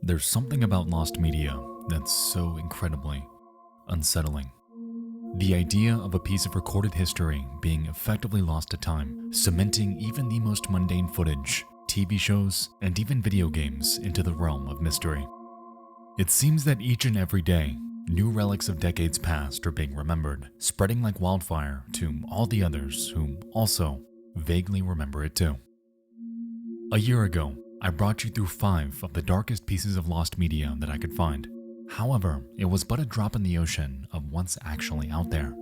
There's something about lost media that's so incredibly unsettling. The idea of a piece of recorded history being effectively lost to time, cementing even the most mundane footage, TV shows, and even video games into the realm of mystery. It seems that each and every day, new relics of decades past are being remembered, spreading like wildfire to all the others who also vaguely remember it too. A year ago, I brought you through 5 of the darkest pieces of lost media that I could find. However, it was but a drop in the ocean of what's actually out there.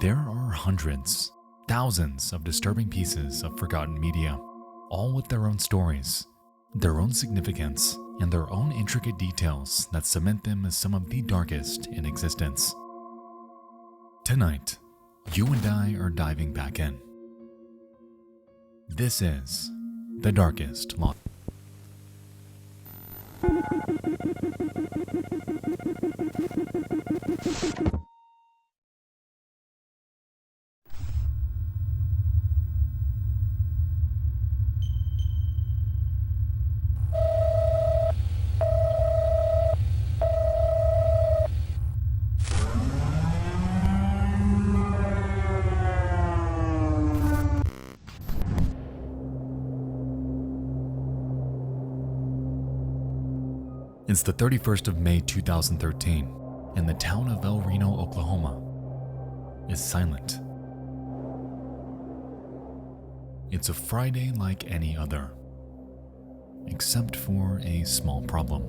There are hundreds, thousands of disturbing pieces of forgotten media, all with their own stories, their own significance, and their own intricate details that cement them as some of the darkest in existence. Tonight, you and I are diving back in. This is the darkest lost. It's the 31st of May 2013, and the town of El Reno, Oklahoma is silent. It's a Friday like any other, except for a small problem.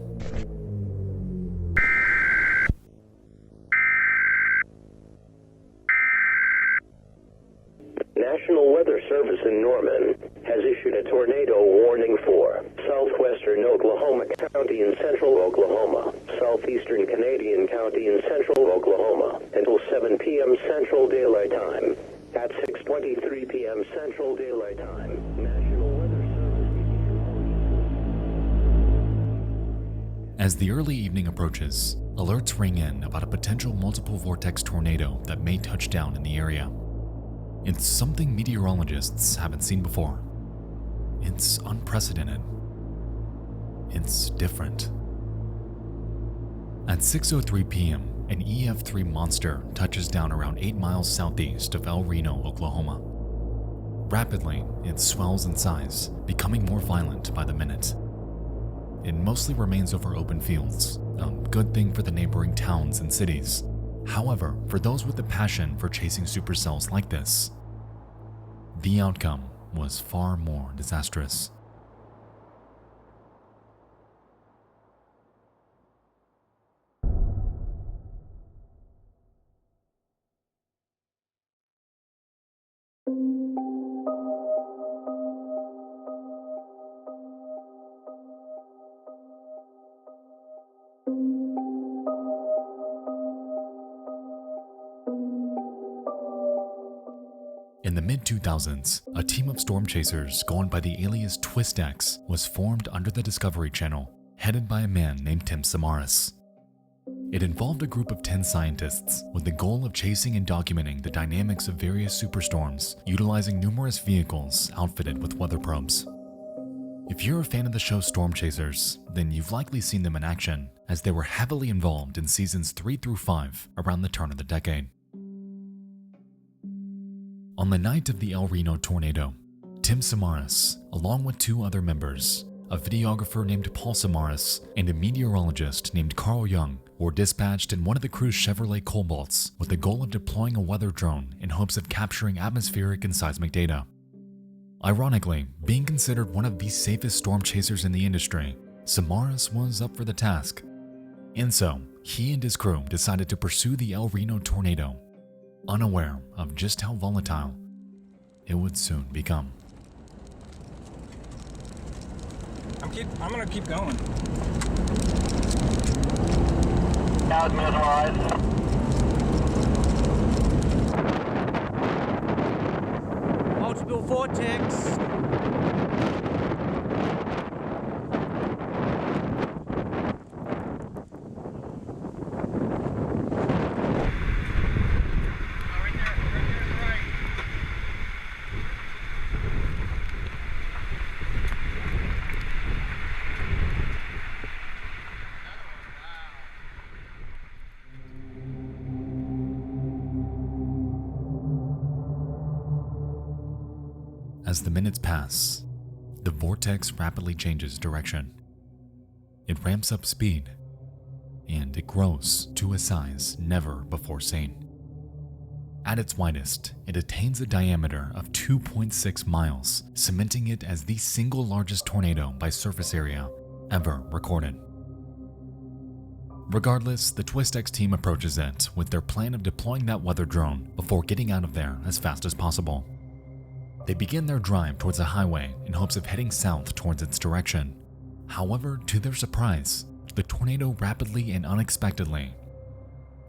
National Weather Service in Norman has issued a tornado warning for southwestern Oklahoma County and central Oklahoma, southeastern Canadian County and central Oklahoma until 7 p.m. Central Daylight Time. At 6:23 p.m. Central Daylight Time, National Weather Service. As the early evening approaches, alerts ring in about a potential multiple vortex tornado that may touch down in the area. It's something meteorologists haven't seen before. It's unprecedented. It's different. At 6:03 p.m., an EF3 monster touches down around 8 miles southeast of El Reno, Oklahoma. Rapidly, it swells in size, becoming more violent by the minute. It mostly remains over open fields, a good thing for the neighboring towns and cities. However, for those with a passion for chasing supercells like this, the outcome was far more disastrous. In the mid-2000s, a team of storm chasers going by the alias Twist X was formed under the Discovery Channel, headed by a man named Tim Samaras. It involved a group of 10 scientists with the goal of chasing and documenting the dynamics of various superstorms, utilizing numerous vehicles outfitted with weather probes. If you're a fan of the show Storm Chasers, then you've likely seen them in action, as they were heavily involved in seasons 3 through 5 around the turn of the decade. On the night of the El Reno tornado, Tim Samaras, along with 2 other members, a videographer named Paul Samaras and a meteorologist named Carl Young, were dispatched in one of the crew's Chevrolet Cobalts with the goal of deploying a weather drone in hopes of capturing atmospheric and seismic data. Ironically, being considered one of the safest storm chasers in the industry, Samaras was up for the task. And so, he and his crew decided to pursue the El Reno tornado, unaware of just how volatile it would soon become. I'm gonna keep going. Clouds mesmerized. Multiple vortex. the minutes pass, the vortex rapidly changes direction. It ramps up speed, and it grows to a size never before seen. At its widest, it attains a diameter of 2.6 miles, cementing it as the single largest tornado by surface area ever recorded. Regardless, the TwistX team approaches it with their plan of deploying that weather drone before getting out of there as fast as possible. They begin their drive towards a highway in hopes of heading south towards its direction. However, to their surprise, the tornado rapidly and unexpectedly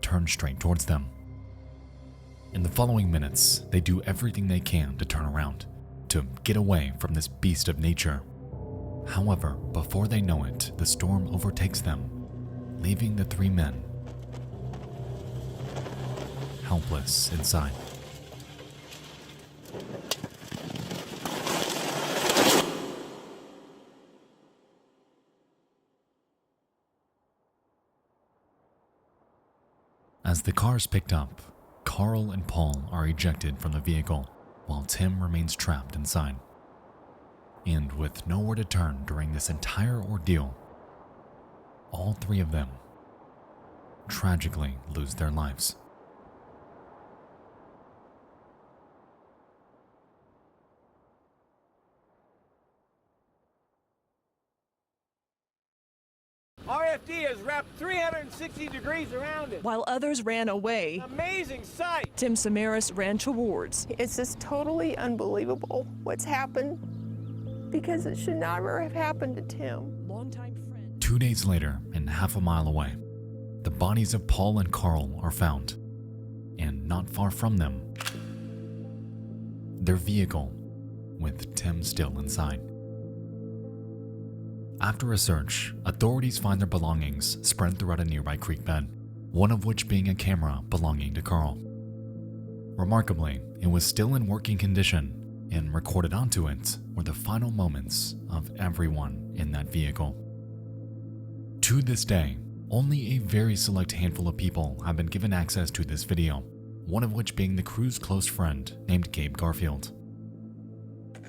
turns straight towards them. In the following minutes, they do everything they can to turn around, to get away from this beast of nature. However, before they know it, the storm overtakes them, leaving the three men helpless inside. As the car is picked up, Carl and Paul are ejected from the vehicle, while Tim remains trapped inside. And with nowhere to turn during this entire ordeal, all three of them tragically lose their lives. RFD has wrapped 360 degrees around it. While others ran away, Amazing sight. Tim Samaras ran towards. It's just totally unbelievable what's happened because it should never have happened to Tim. Longtime friend. 2 days later, and half a mile away, the bodies of Paul and Carl are found, and not far from them, their vehicle with Tim still inside. After a search, authorities find their belongings spread throughout a nearby creek bed, one of which being a camera belonging to Carl. Remarkably, it was still in working condition, and recorded onto it were the final moments of everyone in that vehicle. To this day, only a very select handful of people have been given access to this video, one of which being the crew's close friend named Gabe Garfield.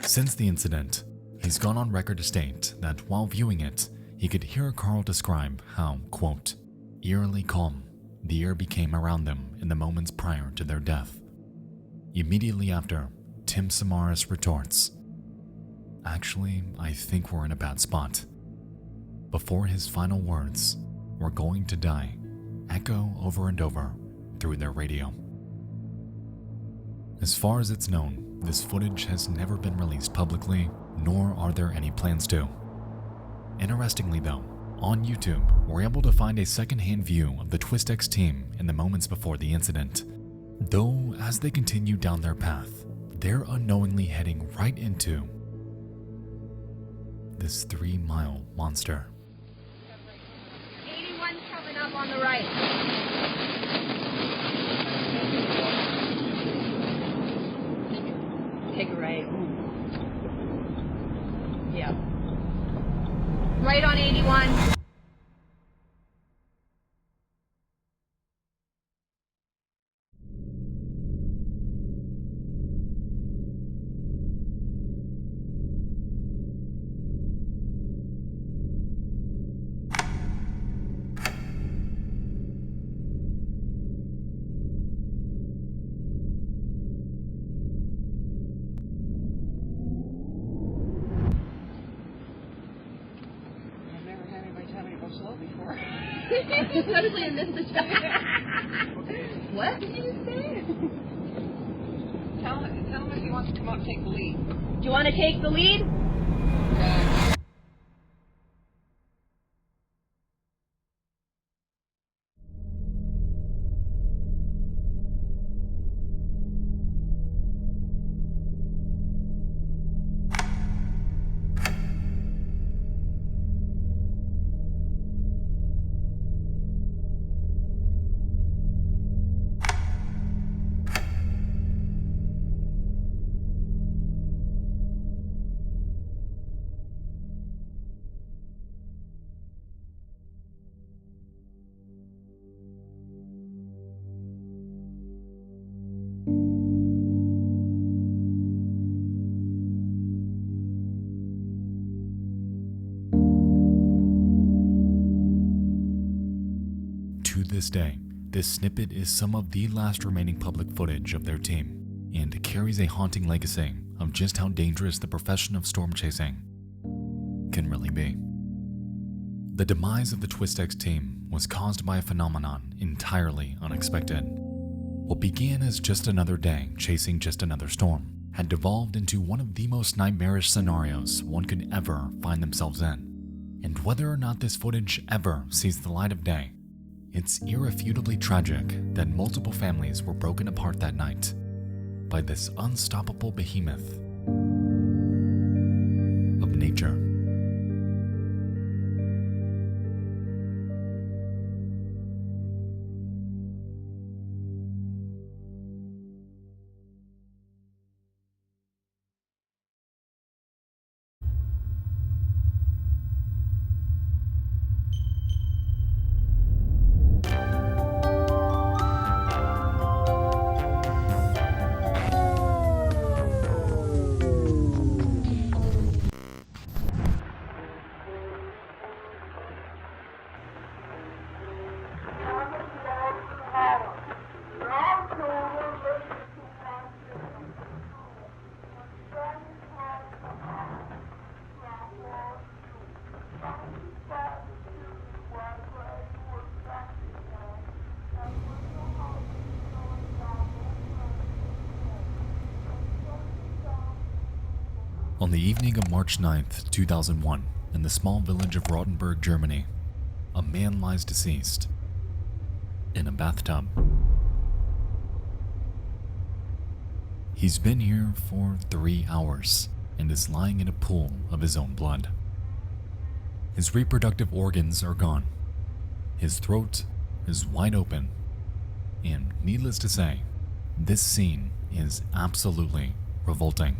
Since the incident, he's gone on record to state that while viewing it, he could hear Carl describe how, quote, eerily calm the air became around them in the moments prior to their death. Immediately after, Tim Samaras retorts, "Actually, I think we're in a bad spot." Before his final words, "We're going to die," echo over and over through their radio. As far as it's known, this footage has never been released publicly, nor are there any plans to. Interestingly though, on YouTube, we're able to find a second-hand view of the TwistX team in the moments before the incident. Though, as they continue down their path, they're unknowingly heading right into this 3-mile monster. 81's coming up on the right. Take a right. Yeah. Right on 81. Totally missed the shot. What did you say? Tell him if he wants to come out and take the lead. Do you want to take the lead? this day, this snippet is some of the last remaining public footage of their team, and carries a haunting legacy of just how dangerous the profession of storm chasing can really be. The demise of the Twistex team was caused by a phenomenon entirely unexpected. What began as just another day chasing just another storm had devolved into one of the most nightmarish scenarios one could ever find themselves in. And whether or not this footage ever sees the light of day, it's irrefutably tragic that multiple families were broken apart that night by this unstoppable behemoth of nature. On the evening of March 9th, 2001, in the small village of Rottenburg, Germany, a man lies deceased in a bathtub. He's been here for 3 hours and is lying in a pool of his own blood. His reproductive organs are gone. His throat is wide open. And needless to say, this scene is absolutely revolting.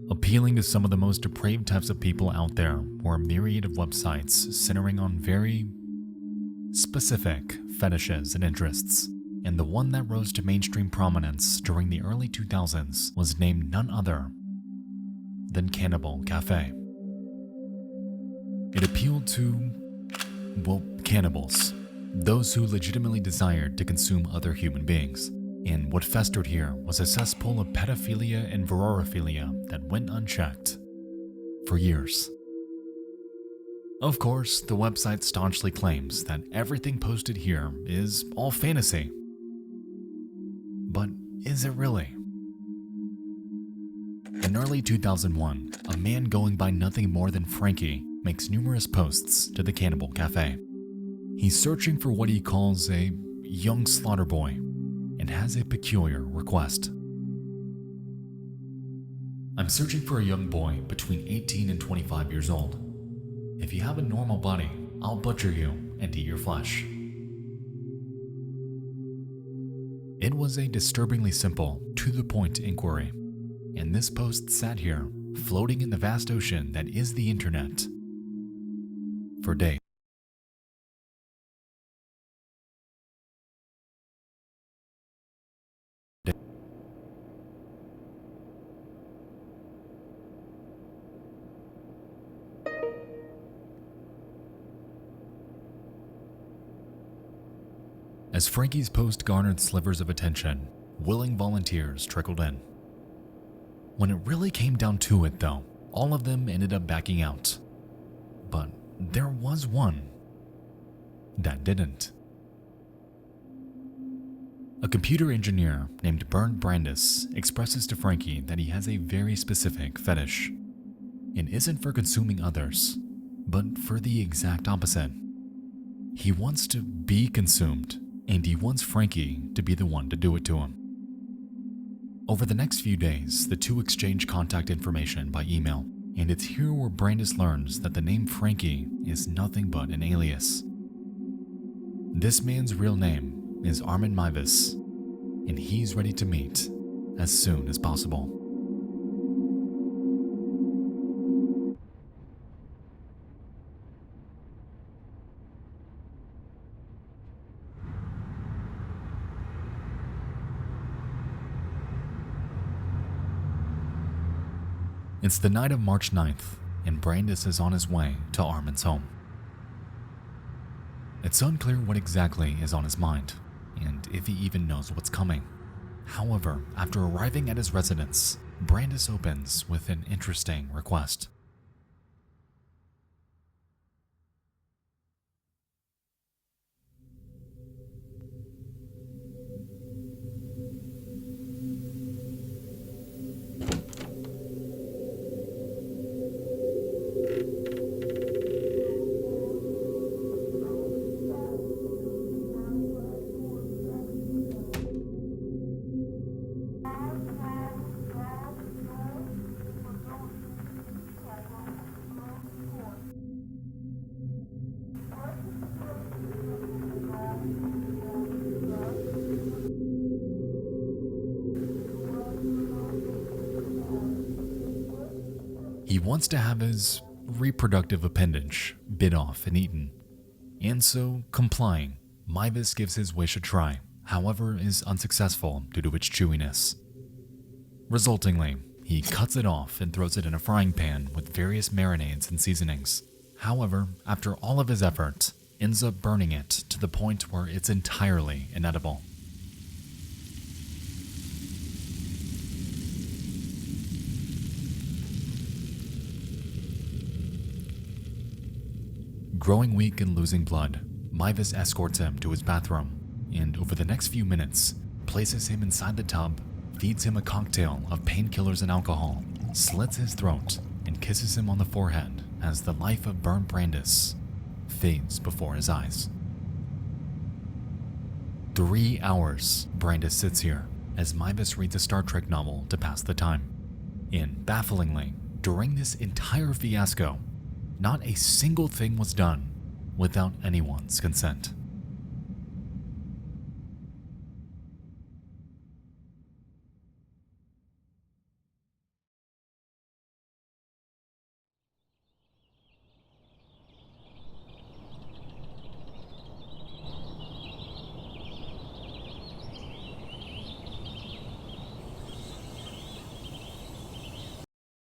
Appealing to some of the most depraved types of people out there were a myriad of websites centering on very specific fetishes and interests, and the one that rose to mainstream prominence during the early 2000s was named none other than Cannibal Cafe. It appealed to, well, cannibals, those who legitimately desired to consume other human beings. And what festered here was a cesspool of pedophilia and vorophilia that went unchecked for years. Of course, the website staunchly claims that everything posted here is all fantasy. But is it really? In early 2001, a man going by nothing more than Frankie makes numerous posts to the Cannibal Cafe. He's searching for what he calls a young slaughter boy, and has a peculiar request. I'm searching for a young boy between 18 and 25 years old. If you have a normal body, I'll butcher you and eat your flesh. It was a disturbingly simple, to-the-point inquiry, and this post sat here, floating in the vast ocean that is the internet, for days. As Frankie's post garnered slivers of attention, willing volunteers trickled in. When it really came down to it, though, all of them ended up backing out. But there was one that didn't. A computer engineer named Bernd Brandis expresses to Frankie that he has a very specific fetish, and isn't for consuming others, but for the exact opposite. He wants to be consumed, and he wants Frankie to be the one to do it to him. Over the next few days, the two exchange contact information by email, and it's here where Brandis learns that the name Frankie is nothing but an alias. This man's real name is Armin Meiwes, and he's ready to meet as soon as possible. It's the night of March 9th, and Brandis is on his way to Armin's home. It's unclear what exactly is on his mind, and if he even knows what's coming. However, after arriving at his residence, Brandis opens with an interesting request. He wants to have his reproductive appendage bit off and eaten, and so, complying, Mivus gives his wish a try, however is unsuccessful due to its chewiness. Resultingly, he cuts it off and throws it in a frying pan with various marinades and seasonings. However, after all of his effort, ends up burning it to the point where it's entirely inedible. Growing weak and losing blood, Mivus escorts him to his bathroom, and over the next few minutes, places him inside the tub, feeds him a cocktail of painkillers and alcohol, slits his throat, and kisses him on the forehead as the life of Burn Brandis fades before his eyes. 3 hours Brandis sits here as Mivus reads a Star Trek novel to pass the time. And bafflingly, during this entire fiasco, not a single thing was done without anyone's consent.